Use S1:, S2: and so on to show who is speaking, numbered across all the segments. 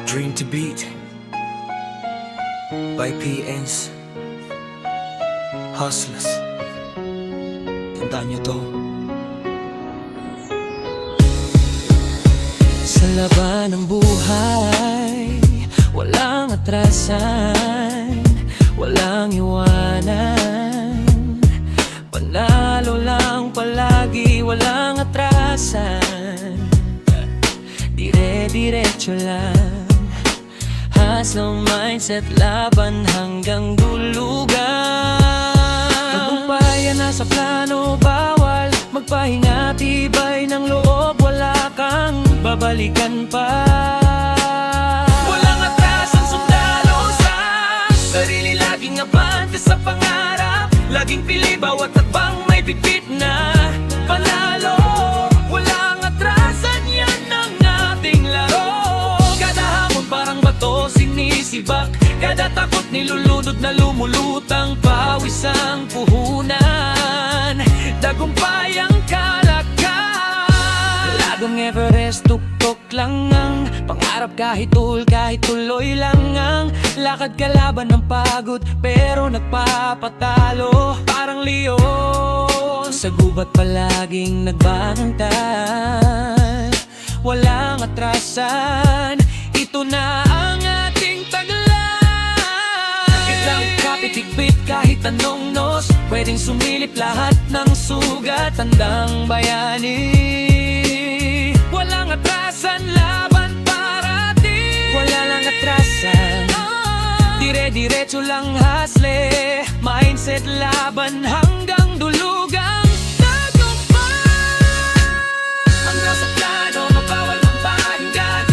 S1: Dream to Beat by PNs Hustlers. Tandaan nyo to. Sa laban ng buhay, walang atrasan, walang iwanan. Panalo lang palagi, walang atrasan. Dire-diretso lang, hustle mindset, laban hanggang dulugan. Tagumpayan nasa plano, bawal magpahinga, tibay ng loob, wala kang babalikan pa. Walang atrasan, sundalo sa sarili, laging abante sa pangarap, laging pili, bawat takbang may bitbit na panalo. Walang atrasan, yan ang ating laro. Kada hamon parang bato sinisibak, kada takot nilulunod na lumulutang, pawis ang puhunan, tagumpay ang kalakal. Lagang Everest, tuktok lang ang pangarap, kahit kahit tuloy lang ang lakad, kalaban ng pagod pero nagpapatalo. Parang leon sa gubat, palaging nagbabantay. Walang atrasan, ito na ang ating tagline. Kitang kapit-higpit kahit anong nos, pwedeng sumilip lahat ng sugat, tandang bayani. Walang atrasan, laban parating. Wala lang atrasan, dire-diretso lang hustle, mindset, laban hanggang dulugang tagumpay. Ang nasa plano, mabawal magpahinga,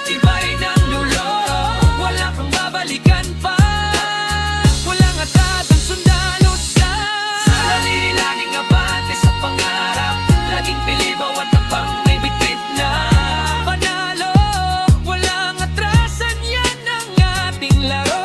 S1: tibay ng lulo, wala kang babalikan pa. Walang atrasan, sundalo sa sarili, laging abante sa pangarap, laging pili, bawat takbang may bitbit na panalo. Walang atrasan, yan ang ating laro.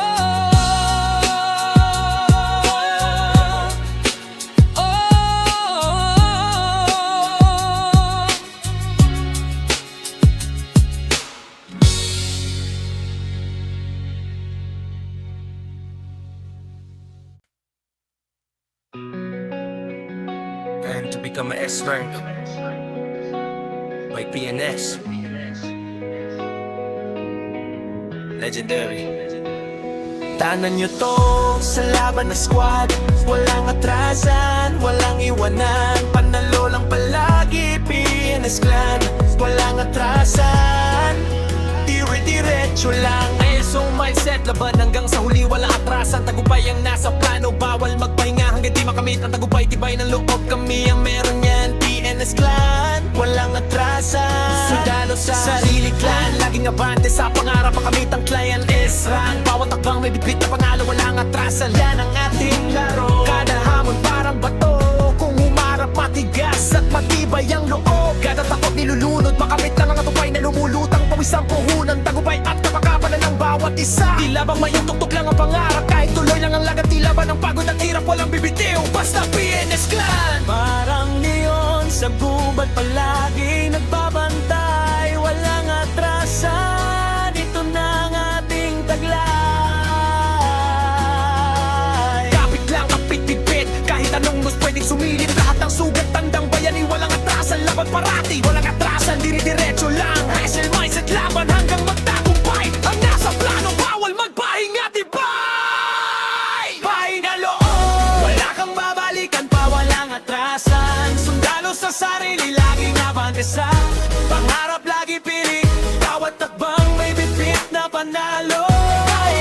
S1: And to become an S-rank by PNS. Legendary. Tanan nyo to sa laban na squad, walang atrasan, walang iwanan, panalo lang palagi, PNS clan. Walang atrasan, dire-diretso lang. ISO mindset, laban hanggang sa huli, walang atrasan, tagumpay ang nasa plano, bawal magpahinga hanggang di makamit ang tagumpay, tibay ng loob, kami ang meron yan, PNS clan. Walang atrasan, sundalo sa sarili clan, laging abante sa pangarap, makamit ang client is rank, bawat takbang may bitbit na panalo. Walang atrasan, yan ang ating laro. Kada hamon parang bato, kung humarap matigas at matibay ang loob, kada takot nilulunod, makamit lang ang atupay na lumulutang, pawis ang puhunan, tagumpay at kapakapalan ng bawat isa. Di labang may tuktok lang ang pangarap, kahit tuloy lang ang lagat, di laban ang pagod at hirap, walang bibitiw, basta PNS clan. Parang leon sa gubat, palagi nagbabantay. Walang atrasan, ito na ang ating taglay. Kapit lang, kapit-pipit, kahit anong mas pwedeng sumilip, lahat ng sugat, tandang bayani. Walang atrasan, laban parati, walang atrasan, dire-diretso lang, hustle mindset, laban hanggang magtagumpay. Ang nasa plano, bawal magpahinga, tibay na loob, wala kang babalikan pa. Walang atrasan, sundalo sa sarili, laging abante sa pangarap, lagi pili, bawat takbang may bitbit na panalo.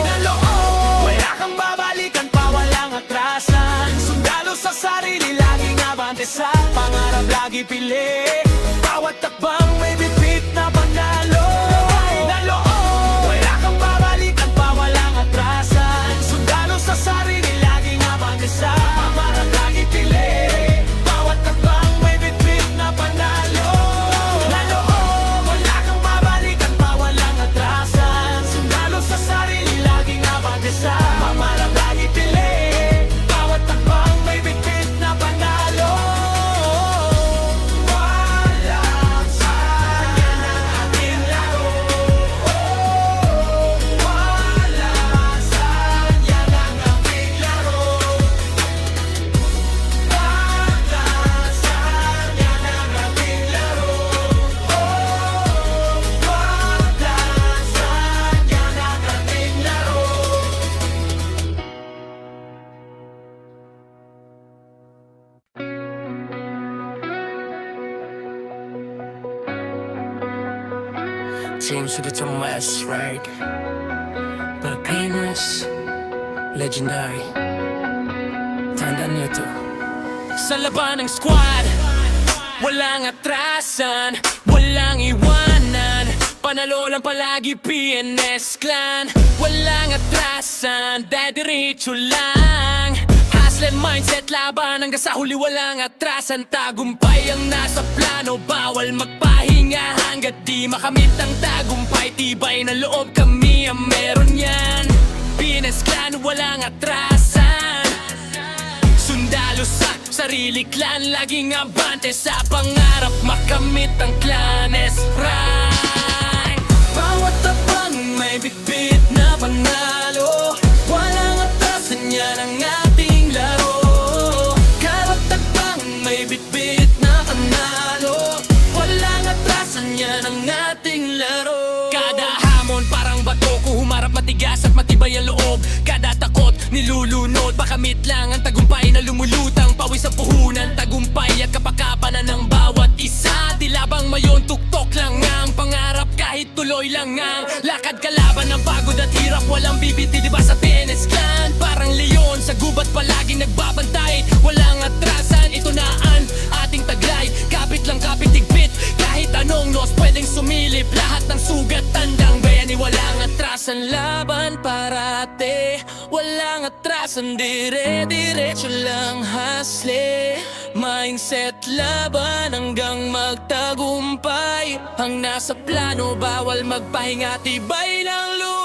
S1: Na loob, wala kang babalikan pa. Walang atrasan, sundalo sa sarili, laging abante sa pangarap, lagi pili, bawat takbang may bitbit na panalo. Na loob, wala kang babalikan pa. Walang atrasan, sundalo sa sarili, laging abante sa pangarap, lagi pili, bawat takbang may bitbit na panalo. Na loob, wala kang babalikan pa. Walang atrasan, sundalo sa sarili, laging abante sa pangarap, lagi pili, bawat takbang may bitbit na panalo. Change to the Tomas, right? Pilipinas, legendary. Tandaan niyo to. Sa laban ng squad, walang atrasan, walang iwanan. Panalo lang palagi PNS clan. Walang atrasan, dediretso lang. Hustler mindset laban hanggang sa huli walang atrasan. Tagumpay ang nasa plano, bawal magpahinga hanggat di makamit ang tagumpay. Tibay na loob kami ang meron yan. PNS clan walang atrasan. Sundalo sa sarili clan, laging abante sa pangarap makamit ang clanes pride. Bawat tapang may bitbit na panalo, walang atrasan yan ang ating laro. Bawat tapang may bitbit na panalo, walang atrasan yan ang ating laro. Kada hamon parang bato ko, humarap matigas at matibay ang loob. Kada takot nilulunod, pakamit lang ang tagumpay na lumulutang. Pawis ang puhunan, tagumpay at kapakapanan ng bawat isa. Tila bang mayon tuktok lang ang pangarap, kahit tuloy lang ang lakad. Kalaban ng pagod at hirap, walang bibiti diba sa PNS clan? Parang leon sa gubat palaging nagbabantay, walang atrasan, ito na ang ating taglay. Kapit lang kapit higpit, kahit anong nos pwedeng sumilip. Lahat ng sugat tandang bayani, walang atrasan. Laban parate, walang atrasan, dire-diretso lang hasle. Mindset laban hanggang magtagumpay. Ang nasa plano bawal magpahinga, tibay ng lupa.